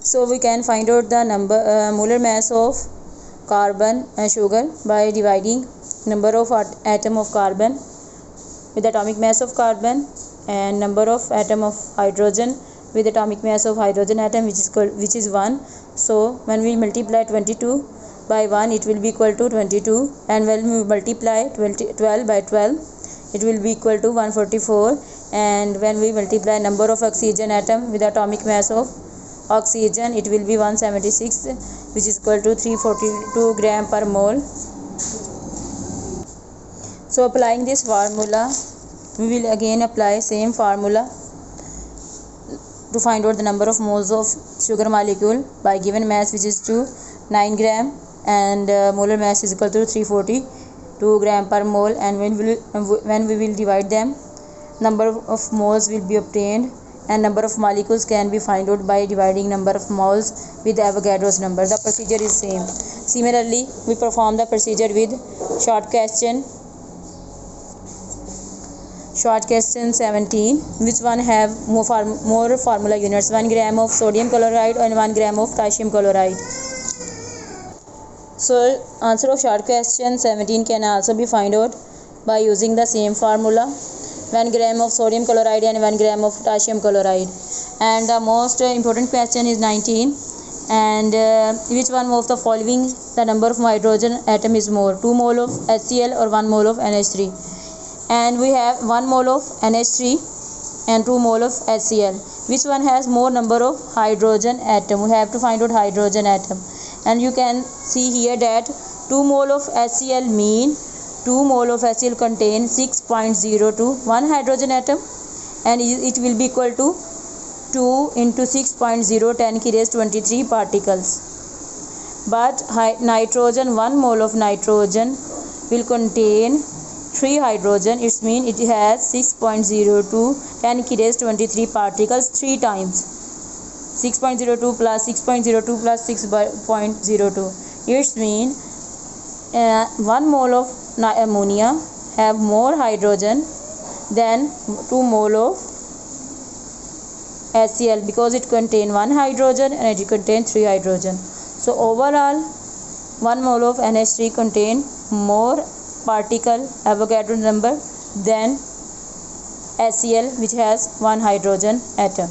So we can find out the molar mass of carbon sugar by dividing number of atom of carbon with atomic mass of carbon and number of atom of hydrogen with atomic mass of hydrogen atom, which is 1. So when we multiply 22 by 1, it will be equal to 22, and when we multiply 12 by 12, it will be equal to 144. And when we multiply number of oxygen atom with atomic mass of oxygen, it will be 176, which is equal to 342 gram per mole. So applying this formula, we will again apply same formula to find out the number of moles of sugar molecule by given mass, which is 9 gram, and molar mass is equal to 342 gram per mole. And when we will divide them, number of moles will be obtained, and number of molecules can be found out by dividing number of moles with Avogadro's number. The procedure is same. Similarly, we perform the procedure with short question 17. Which one have more formula units? 1 gram of sodium chloride and 1 gram of potassium chloride. So answer of short question 17 can also be found out by using the same formula, 1 gram of sodium chloride and 1 gram of potassium chloride. And the most important question is 19. And which one of the following the number of hydrogen atom is more, 2 mole of HCl or 1 mole of NH3? And we have 1 mole of NH3 and 2 mole of HCl. Which one has more number of hydrogen atom? We have to find out hydrogen atom. And you can see here that 2 mole of HCl mean 2 mole of HCl contain 6.02 1 hydrogen atom, and it will be equal to 2 into 6.0 10 ki raised 23 particles. But nitrogen, 1 mole of nitrogen will contain 3 hydrogen. It means it has 6.02 10 ki raised 23 particles 3 times. 6.02 plus 6.02 plus 6.02. It means 1 mole of ammonia have more hydrogen than 2 mole of HCl, because it contain 1 hydrogen and it contain 3 hydrogen. So overall 1 mole of NH3 contain more particle Avogadro number than HCl, which has 1 hydrogen atom.